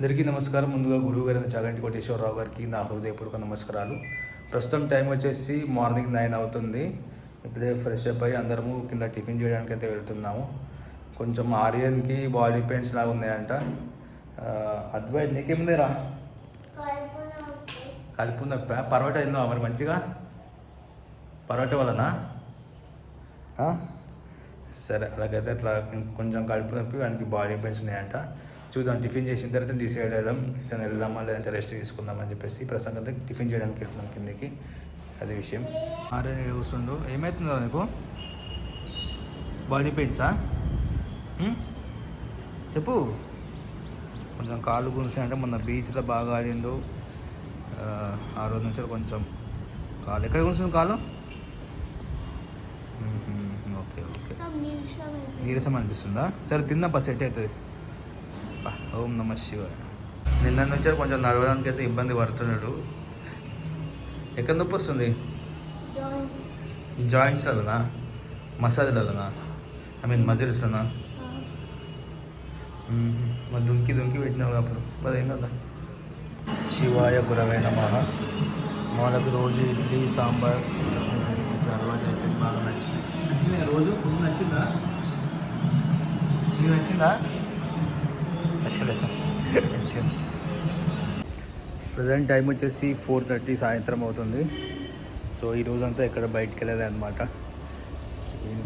అందరికీ నమస్కారం. ముందుగా గురువు గారి చాగంటి కోటేశ్వరరావు గారికి నా హృదయపూర్వక నమస్కారాలు. ప్రస్తుతం టైం వచ్చేసి మార్నింగ్ 9 అవుతుంది. ఇప్పుడే ఫ్రెష్ అప్ అయ్యి అందరము కింద టిఫిన్ చేయడానికి అయితే వెళ్తున్నాము. కొంచెం ఆర్యన్కి బాడీ పెయిన్స్ లాగా ఉన్నాయంట. అద్వైత్ నీకేముందిరా? కలుపు నొప్పి. పరోటా తిందామా మరి మంచిగా? పరోటా వలన సరే, అలాగైతే అట్లా కొంచెం కడుపు నొప్పి, వానికి బాడీ పెయిన్స్ ఉన్నాయంట. చూద్దాం, టిఫిన్ చేసిన తర్వాత డిసైడ్ అయ్యాం ఇట్లా వెళ్దామా లేదంటే రెస్ట్ తీసుకుందామని చెప్పేసి ప్రస్తుతం అయితే టిఫిన్ చేయడానికి వెళ్తున్నాం కిందకి. అదే విషయం. ఆర్యన్ కూర్చుండు. ఏమవుతుందో నీకు? బాడీ పెయిన్సా? చెప్పు. కొంచెం కాళ్ళు గురించి అంటే మొన్న బీచ్లో బాగా ఆడిండు. ఆ రోజు నుంచి కొంచెం కాలు ఎక్కడ కూర్చుంది కాలు? ఓకే ఓకే, నీరసం అనిపిస్తుందా? సరే తిందాం, సెట్ అవుతుంది. ఓం నమ శివాయ. నిన్న నుంచి కొంచెం నడవడానికి అయితే ఇబ్బంది పడుతున్నాడు. ఎక్కడ నొప్పి వస్తుంది? జాయింట్స్లలోనా, మసాజ్లలోనా, మజిల్స్లోనా? మరి దుంకి పెట్టినావు అప్పుడు అదేం కదా. శివాయ గురవే నమః. మనకు రోజు ఇడ్లీ సాంబార్ అలవాటు అయిపోయింది. బాగా నచ్చింది రోజు. ఫుడ్ నచ్చిందా? నీకు నచ్చిందా? ప్రజెంట్ టైం వచ్చేసి 4:30 సాయంత్రం అవుతుంది. సో ఈ రోజంతా ఎక్కడ బయటికి వెళ్ళలేదు అనమాట.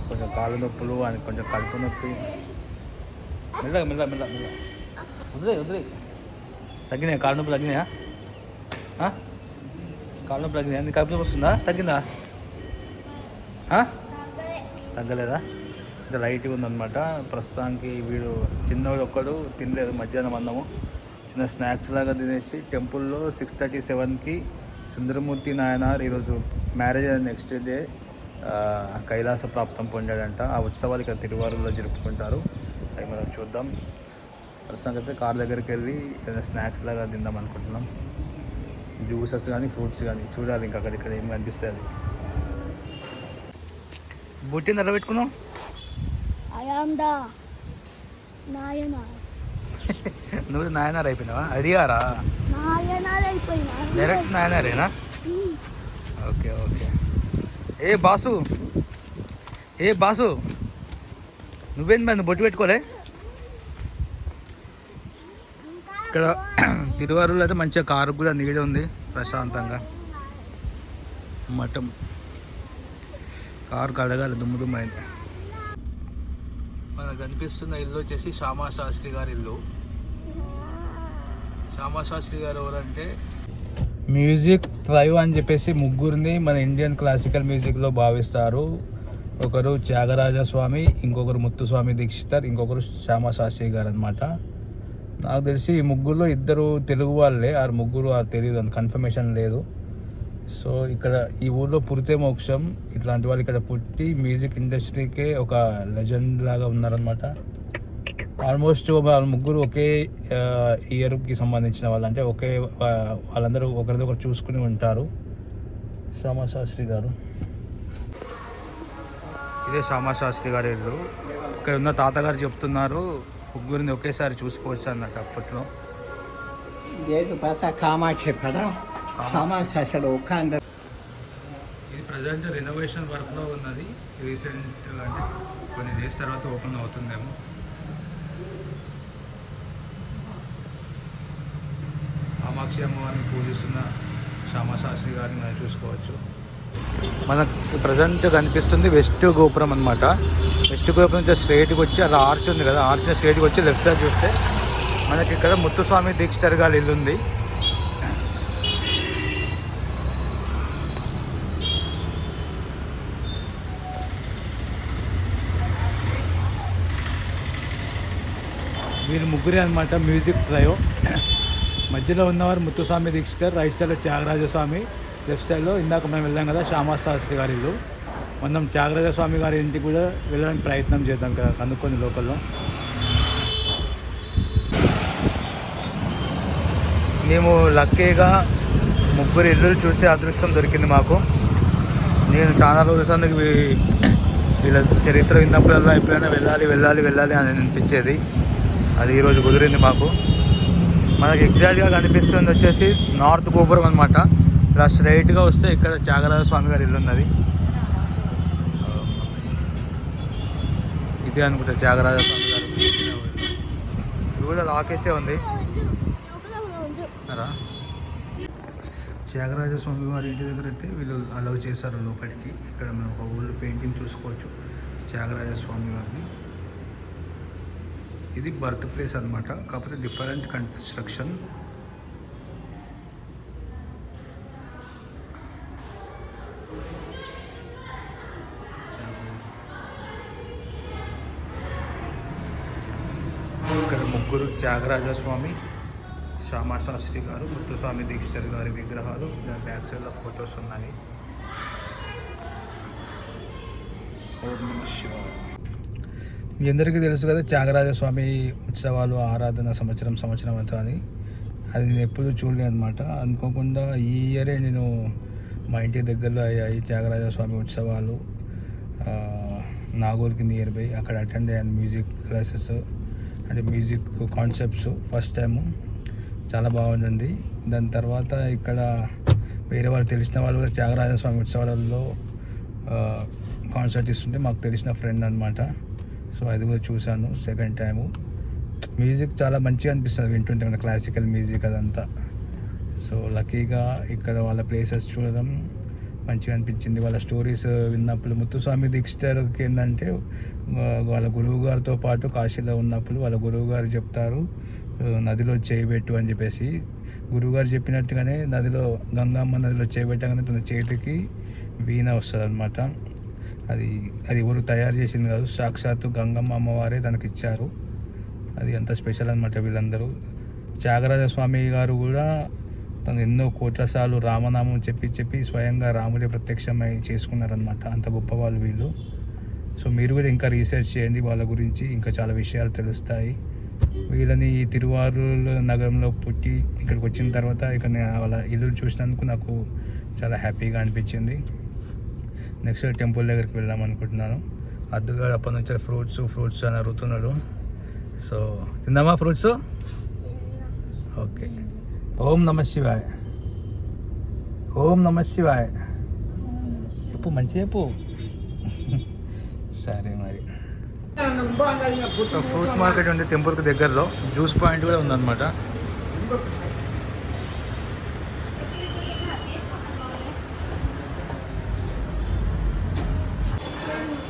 కొంచెం కాళ్ళ నొప్పులు, అని కొంచెం కడుపు నొప్పి. మెల్ల వదిలే. తగ్గినాయా కాళ్ళ నొప్పులు? తగ్గినాయా? కాళ్ళ నొప్పులు తగ్గినాయా? నీ కడుపు నొప్పి వస్తుందా? తగ్గిందా? తగ్గలేదా? ఇంకా లైట్గా ఉందన్నమాట ప్రస్తుతానికి. వీడు చిన్నవాడు ఒక్కడు తినలేదు మధ్యాహ్నం అన్నము. చిన్న స్నాక్స్ లాగా తినేసి టెంపుల్లో 6:37కి సుందరమూర్తి నాయనార్ ఈరోజు మ్యారేజ్ అయిన నెక్స్ట్ డే కైలాస ప్రాప్తం పొందాడంట. ఆ ఉత్సవాలు ఇక్కడ తిరువారూరులో జరుపుకుంటారు. అవి మనం చూద్దాం. ప్రస్తుతానికి అయితే కార్ దగ్గరికి వెళ్ళి ఏదైనా స్నాక్స్ లాగా తిందాం అనుకుంటున్నాం. జ్యూసెస్ కానీ ఫ్రూట్స్ కానీ చూడాలి. ఇంకా అక్కడిక్కడ ఏం కనిపిస్తుంది. బుట్టిని ఎలా పెట్టుకున్నావు? నువ్వు నాయనార్ అయిపోయినావా? అడిగారా? డైరెక్ట్ నాయనారేనా? Okay okay. ఏ బాసు నువ్వేంది మరి బొట్టు పెట్టుకోలే? ఇక్కడ తిరువారూరులో అయితే మంచిగా కారు కూడా నీడ ఉంది ప్రశాంతంగా. మఠం కారు కడగాలి, దుమ్ము అయింది. మనకు కనిపిస్తున్న ఇల్లు వచ్చేసి శ్యామాశాస్త్రి గారి ఇల్లు. శ్యామాశాస్త్రి గారు ఎవరంటే మ్యూజిక్ ట్రైవ్ అని చెప్పేసి ముగ్గురిని మన ఇండియన్ క్లాసికల్ మ్యూజిక్లో భావిస్తారు. ఒకరు త్యాగరాజ స్వామి, ఇంకొకరు ముత్తుస్వామి దీక్షితర్, ఇంకొకరు శ్యామాశాస్త్రి గారు అనమాట. నాకు తెలిసి ఈ ముగ్గురులో ఇద్దరు తెలుగు వాళ్ళే, ఆ ముగ్గురు తెలియదు, అంత కన్ఫర్మేషన్ లేదు. సో ఇక్కడ ఈ ఊళ్ళో పుడితే మోక్షం. ఇట్లాంటి వాళ్ళు ఇక్కడ పుట్టి మ్యూజిక్ ఇండస్ట్రీకే ఒక లెజెండ్ లాగా ఉన్నారనమాట. ఆల్మోస్ట్ వాళ్ళ ముగ్గురు ఒకే ఇయర్కి సంబంధించిన వాళ్ళు, అంటే ఒకే వాళ్ళందరూ ఒకరిదొకరు చూసుకుని ఉంటారు. శ్యామాశాస్త్రి గారు, ఇదే శ్యామాశాస్త్రి గారి ఇల్లు. ఇక్కడ ఉన్న తాతగారు చెప్తున్నారు ముగ్గురిని ఒకేసారి చూసుకోవచ్చు అన్నట్టు అప్పట్లో. ఇది ప్రజెంట్ రెనోవేషన్ వర్క్లో ఉన్నది. రీసెంట్ అంటే కొన్ని డేస్ తర్వాత ఓపెన్ అవుతుందేమో. కామాక్షి అమ్మవారిని పూజిస్తున్న శ్యామాశాస్త్రి గారిని మనం చూసుకోవచ్చు. మనకు ప్రజెంట్ కనిపిస్తుంది వెస్ట్ గోపురం అనమాట. వెస్ట్ గోపురం నుంచి స్ట్రైట్కి వచ్చి అలా ఆర్చ్ ఉంది కదా, ఆర్చ్ స్ట్రైట్కి వచ్చి లెఫ్ట్ సైడ్ చూస్తే మనకి ఇక్కడ ముత్తుస్వామి దీక్షితర్ గారి ఇల్లు ఉంది. వీరు ముగ్గురే అనమాట మ్యూజిక్ ట్రైవ్. మధ్యలో ఉన్నవారు ముత్తుస్వామి దీక్షితర్, రైట్ సైడ్లో త్యాగరాజ స్వామి, లెఫ్ట్ సైడ్లో ఇందాక మనం వెళ్ళాం కదా శ్యామాశాస్త్రి గారి ఇల్లు. మనం త్యాగరాజ స్వామి గారి ఇంటికి కూడా వెళ్ళడానికి ప్రయత్నం చేద్దాం కదా, కనుక్కొని లోకల్లో. మేము లక్కీగా ముగ్గురు ఇల్లులు చూసే అదృష్టం దొరికింది మాకు. నేను చాలా రోజుల వీళ్ళ చరిత్ర విన్నప్పుడల్లా ఎప్పుడైనా వెళ్ళాలి అని అనిపించేది. అది ఈరోజు కుదిరింది మాకు. మనకి ఎగ్జాక్ట్గా కనిపిస్తుంది వచ్చేసి నార్త్ గోపురం అనమాట. ఇలా స్ట్రైట్గా వస్తే ఇక్కడ త్యాగరాజ స్వామి గారి ఇల్లు ఉన్నది. ఇదే అనుకుంటా త్యాగరాజ స్వామి గారు. ఇది కూడా లాకేసే ఉంది. త్యాగరాజ స్వామి వారి ఇంటి దగ్గర అయితే వీళ్ళు అలౌ చేశారు లోపలికి. ఇక్కడ మనం ఒక ఓల్డ్ పెయింటింగ్ చూసుకోవచ్చు త్యాగరాజ స్వామి వారిది. ఇది బర్త్ ప్లేస్ అనమాట, కాకపోతే డిఫరెంట్ కన్స్ట్రక్షన్. ఇక్కడ ముగ్గురు త్యాగరాజ స్వామి, శ్యామాశాస్త్రి గారు, ముత్తుస్వామి దీక్షితర్ గారి విగ్రహాలు బ్యాక్ సైడ్లో ఫొటోస్ ఉన్నాయి. ఓం నమః శివాయ. మీ అందరికీ తెలుసు కదా త్యాగరాజ స్వామి ఉత్సవాలు ఆరాధన సంవత్సరం అంతా అని. అది నేను ఎప్పుడూ చూడలేదు అనమాట. అనుకోకుండా ఈ ఇయరే నేను మా ఇంటి దగ్గరలో అయ్యాయి త్యాగరాజ స్వామి ఉత్సవాలు. నాగోల్కి నియర్ బై అక్కడ అటెండ్ అయ్యాను. మ్యూజిక్ క్లాసెస్ అంటే మ్యూజిక్ కాన్సెప్ట్స్ ఫస్ట్ టైము చాలా బాగుంటుంది. దాని తర్వాత ఇక్కడ వేరే వాళ్ళు తెలిసిన వాళ్ళు కూడా త్యాగరాజ స్వామి ఉత్సవాలలో కాన్సర్ట్ ఇస్తుంటే మాకు తెలిసిన ఫ్రెండ్ అనమాట. సో అది కూడా చూశాను సెకండ్ టైము. మ్యూజిక్ చాలా మంచిగా అనిపిస్తుంది వింటుంటే, మన క్లాసికల్ మ్యూజిక్ అదంతా. సో లక్కీగా ఇక్కడ వాళ్ళ ప్లేసెస్ చూడడం మంచిగా అనిపించింది. వాళ్ళ స్టోరీస్ విన్నప్పుడు ముత్తుస్వామి దీక్షితర్కి ఏంటంటే వాళ్ళ గురువు గారితో పాటు కాశీలో ఉన్నప్పుడు వాళ్ళ గురువు గారు చెప్తారు నదిలో చేయబెట్టు అని చెప్పేసి. గురువుగారు చెప్పినట్టుగానే గంగమ్మ నదిలో చేయబెట్టగానే తన చేతికి వీణ వస్తుంది అనమాట. అది ఎవరు తయారు చేసింది కాదు, సాక్షాత్తు గంగమ్మ అమ్మవారే తనకిచ్చారు. అది అంత స్పెషల్ అనమాట. వీళ్ళందరూ త్యాగరాజ స్వామి గారు కూడా తను ఎన్నో కోట్లసార్లు రామనామం చెప్పి స్వయంగా రాముడే ప్రత్యక్షమై చేసుకున్నారనమాట. అంత గొప్పవాళ్ళు వీళ్ళు. సో మీరు కూడా ఇంకా రీసెర్చ్ చేయండి వాళ్ళ గురించి, ఇంకా చాలా విషయాలు తెలుస్తాయి. వీళ్ళని తిరువారూర్ నగరంలో పుట్టి ఇక్కడికి వచ్చిన తర్వాత ఇక్కడ వాళ్ళ ఇల్లు చూసినందుకు నాకు చాలా హ్యాపీగా అనిపించింది. నెక్స్ట్ టెంపుల్ దగ్గరికి వెళ్దాం అనుకుంటున్నాను. అద్దుగాడు అప్పటి నుంచి ఫ్రూట్స్ అని అరుగుతున్నాడు. సో తిందామా ఫ్రూట్స్? ఓకే. ఓం నమః శివాయ. ఓం నమః శివాయ చెప్పు, మంచి చెప్పు. సరే మరి. ఫ్రూట్ మార్కెట్ ఉంది టెంపుల్కి దగ్గరలో. జ్యూస్ పాయింట్ కూడా ఉందన్నమాట.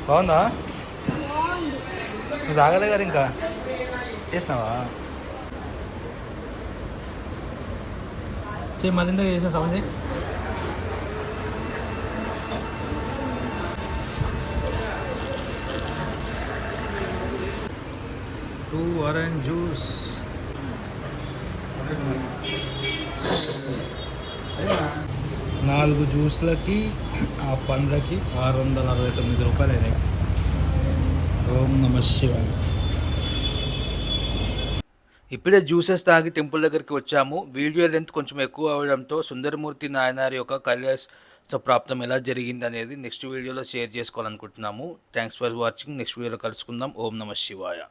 బాగుందా? నువ్వు తాగలే కదా ఇంకా? చేసినావా? మళ్ళీ చేసిన సౌండ్. 2 orange juice. నాలుగు జ్యూస్లకి ఆ పండ్లకి 669 రూపాయలు అయినాయి. ఓం నమః శివాయ. ఇప్పుడే జ్యూసెస్ తాగి టెంపుల్ దగ్గరికి వచ్చాము. వీడియో లెంత్ కొంచెం ఎక్కువ అవడంతో సుందరమూర్తి నాయనారి యొక్క కైలాస ప్రాప్తం ఎలా జరిగింది అనేది నెక్స్ట్ వీడియోలో షేర్ చేసుకోవాలనుకుంటున్నాము. Thanks for watching. నెక్స్ట్ వీడియోలో కలుసుకుందాం. ఓం నమః శివాయ.